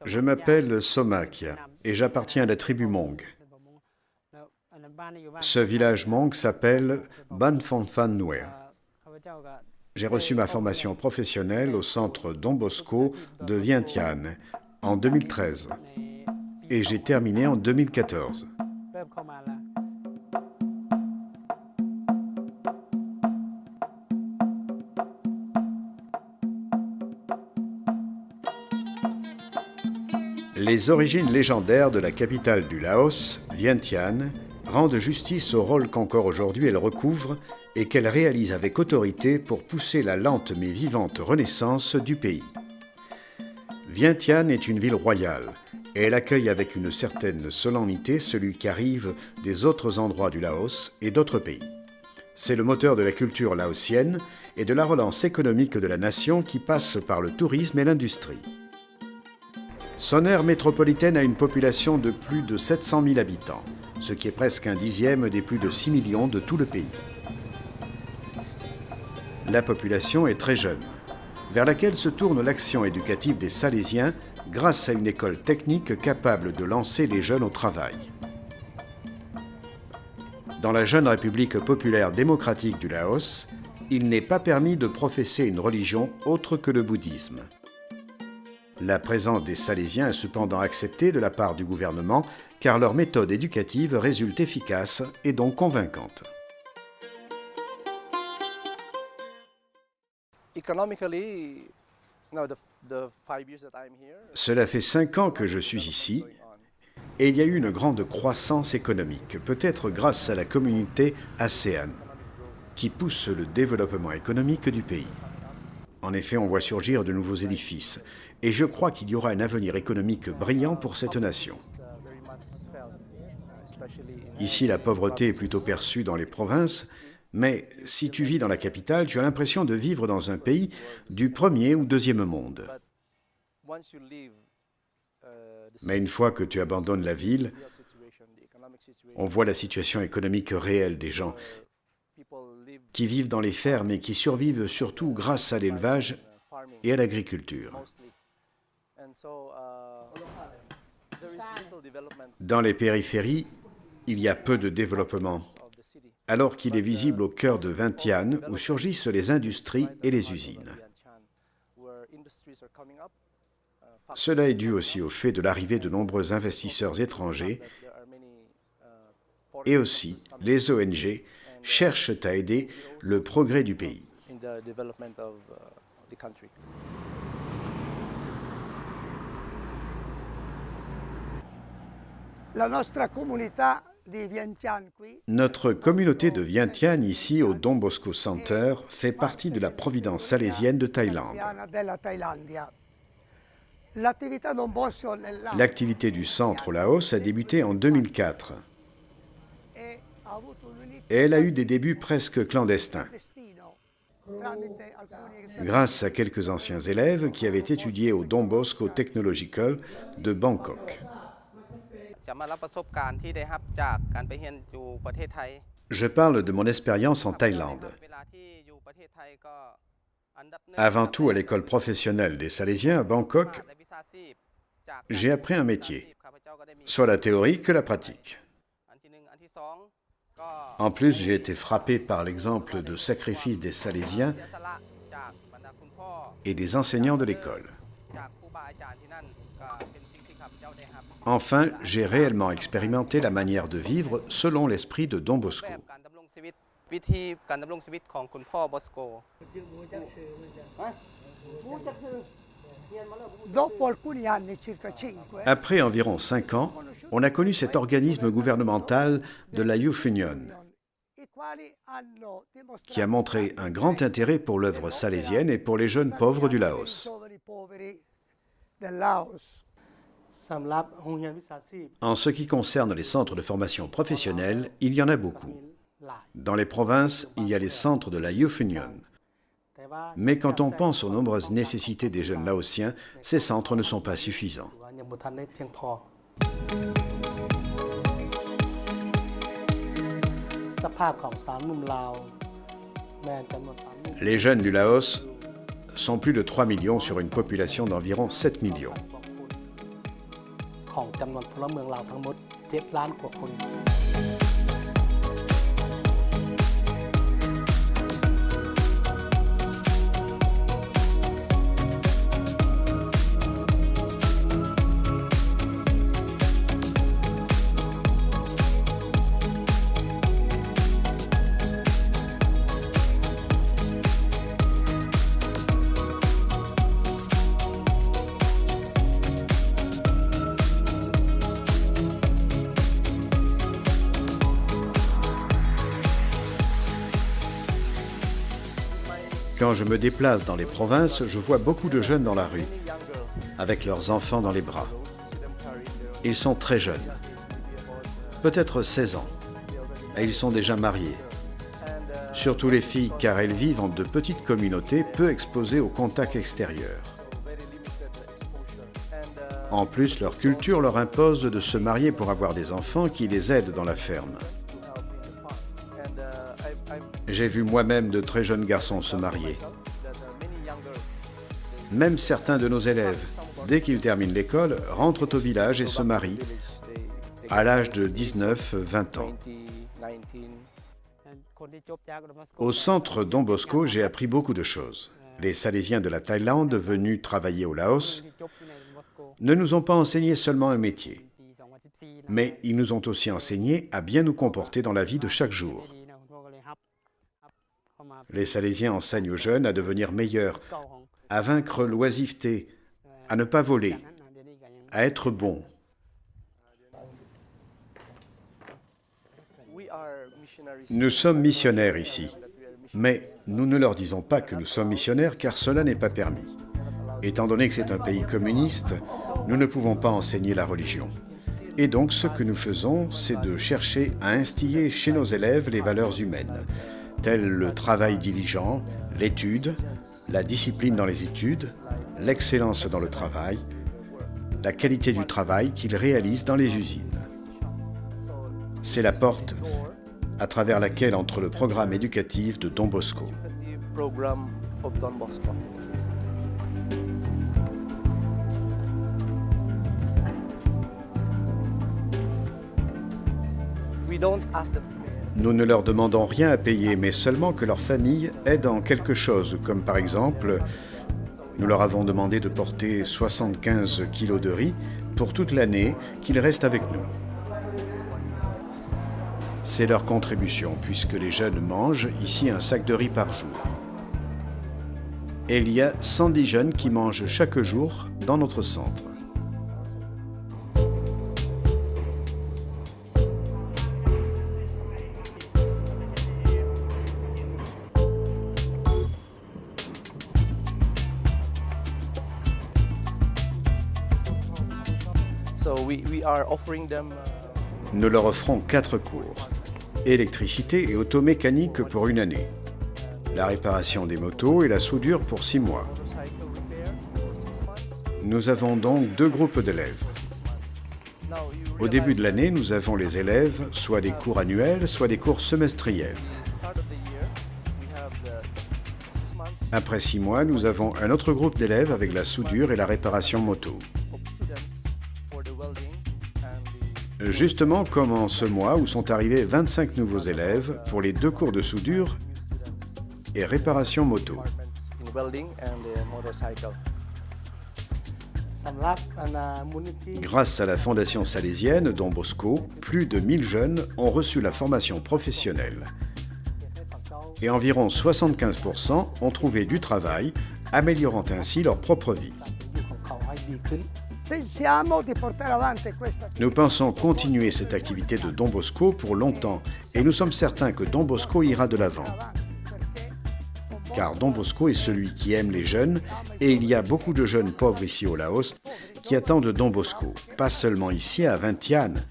Je m'appelle Somakia et j'appartiens à la tribu Hmong. Ce village Hmong s'appelle Ban Phon Phan Nuea. J'ai reçu ma formation professionnelle au centre Don Bosco de Vientiane en 2013 et j'ai terminé en 2014. Les origines légendaires de la capitale du Laos, Vientiane, rendent justice au rôle qu'encore aujourd'hui elle recouvre et qu'elle réalise avec autorité pour pousser la lente mais vivante renaissance du pays. Vientiane est une ville royale et elle accueille avec une certaine solennité celui qui arrive des autres endroits du Laos et d'autres pays. C'est le moteur de la culture laotienne et de la relance économique de la nation qui passe par le tourisme et l'industrie. Son aire métropolitaine a une population de plus de 700 000 habitants, ce qui est presque un dixième des plus de 6 millions de tout le pays. La population est très jeune, vers laquelle se tourne l'action éducative des Salésiens grâce à une école technique capable de lancer les jeunes au travail. Dans la jeune République populaire démocratique du Laos, il n'est pas permis de professer une religion autre que le bouddhisme. La présence des Salésiens est cependant acceptée de la part du gouvernement car leur méthode éducative résulte efficace et donc convaincante. Cela fait 5 ans que je suis ici et il y a eu une grande croissance économique, peut-être grâce à la communauté ASEAN, qui pousse le développement économique du pays. En effet, on voit surgir de nouveaux édifices et je crois qu'il y aura un avenir économique brillant pour cette nation. Ici, la pauvreté est plutôt perçue dans les provinces, mais si tu vis dans la capitale, tu as l'impression de vivre dans un pays du premier ou deuxième monde. Mais une fois que tu abandonnes la ville, on voit la situation économique réelle des gens qui vivent dans les fermes et qui survivent surtout grâce à l'élevage et à l'agriculture. Dans les périphéries, il y a peu de développement, alors qu'il est visible au cœur de Vientiane où surgissent les industries et les usines. Cela est dû aussi au fait de l'arrivée de nombreux investisseurs étrangers et aussi les ONG cherchent à aider le progrès du pays. Notre communauté de Vientiane, ici au Don Bosco Center, fait partie de la Providence salésienne de Thaïlande. L'activité du centre au Laos a débuté en 2004 et elle a eu des débuts presque clandestins. Grâce à quelques anciens élèves qui avaient étudié au Don Bosco Technological de Bangkok. Je parle de mon expérience en Thaïlande. Avant tout, à l'école professionnelle des Salésiens à Bangkok, j'ai appris un métier, soit la théorie que la pratique. En plus, j'ai été frappé par l'exemple de sacrifice des Salésiens et des enseignants de l'école. Enfin, j'ai réellement expérimenté la manière de vivre selon l'esprit de Don Bosco. Après environ 5 ans, on a connu cet organisme gouvernemental de la Youth Union, qui a montré un grand intérêt pour l'œuvre salésienne et pour les jeunes pauvres du Laos. En ce qui concerne les centres de formation professionnelle, il y en a beaucoup. Dans les provinces, il y a les centres de la Youth Union. Mais quand on pense aux nombreuses nécessités des jeunes laotiens, ces centres ne sont pas suffisants. Les jeunes du Laos sont plus de 3 millions sur une population d'environ 7 millions. ของจำนวนพลเมืองลาวทั้งหมด7 ล้านกว่าคน Quand je me déplace dans les provinces, je vois beaucoup de jeunes dans la rue, avec leurs enfants dans les bras. Ils sont très jeunes, peut-être 16 ans, et ils sont déjà mariés. Surtout les filles, car elles vivent en de petites communautés peu exposées au contact extérieur. En plus, leur culture leur impose de se marier pour avoir des enfants qui les aident dans la ferme. J'ai vu moi-même de très jeunes garçons se marier. Même certains de nos élèves, dès qu'ils terminent l'école, rentrent au village et se marient à l'âge de 19-20 ans. Au centre Don Bosco, j'ai appris beaucoup de choses. Les Salésiens de la Thaïlande venus travailler au Laos ne nous ont pas enseigné seulement un métier, mais ils nous ont aussi enseigné à bien nous comporter dans la vie de chaque jour. Les Salésiens enseignent aux jeunes à devenir meilleurs, à vaincre l'oisiveté, à ne pas voler, à être bons. Nous sommes missionnaires ici, mais nous ne leur disons pas que nous sommes missionnaires car cela n'est pas permis. Étant donné que c'est un pays communiste, nous ne pouvons pas enseigner la religion. Et donc ce que nous faisons, c'est de chercher à instiller chez nos élèves les valeurs humaines, tels le travail diligent, l'étude, la discipline dans les études, l'excellence dans le travail, la qualité du travail qu'ils réalisent dans les usines. C'est la porte à travers laquelle entre le programme éducatif de Don Bosco. Nous ne leur demandons rien à payer, mais seulement que leur famille aide en quelque chose, comme par exemple, nous leur avons demandé de porter 75 kilos de riz pour toute l'année, qu'ils restent avec nous. C'est leur contribution, puisque les jeunes mangent ici un sac de riz par jour. Et il y a 110 jeunes qui mangent chaque jour dans notre centre. Nous leur offrons 4 cours. Électricité et automécanique pour 1 année. La réparation des motos et la soudure pour 6 mois. Nous avons donc 2 groupes d'élèves. Au début de l'année, nous avons les élèves, soit des cours annuels, soit des cours semestriels. Après 6 mois, nous avons un autre groupe d'élèves avec la soudure et la réparation moto. Justement comme en ce mois où sont arrivés 25 nouveaux élèves pour les 2 cours de soudure et réparation moto. Grâce à la fondation salésienne Don Bosco, plus de 1000 jeunes ont reçu la formation professionnelle. Et environ 75% ont trouvé du travail, améliorant ainsi leur propre vie. Nous pensons continuer cette activité de Don Bosco pour longtemps et nous sommes certains que Don Bosco ira de l'avant. Car Don Bosco est celui qui aime les jeunes et il y a beaucoup de jeunes pauvres ici au Laos qui attendent Don Bosco, pas seulement ici à Vientiane,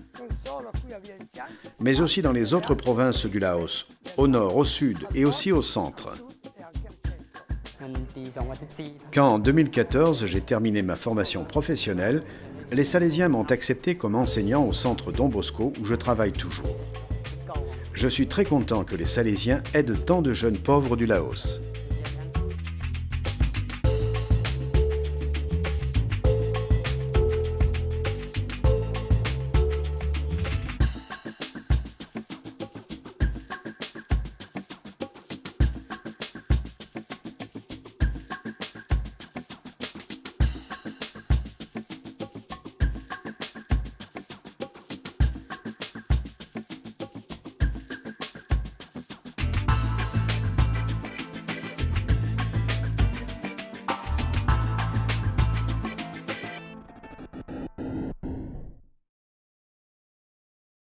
mais aussi dans les autres provinces du Laos, au nord, au sud et aussi au centre. Quand en 2014 j'ai terminé ma formation professionnelle, les Salésiens m'ont accepté comme enseignant au centre Don Bosco où je travaille toujours. Je suis très content que les Salésiens aident tant de jeunes pauvres du Laos.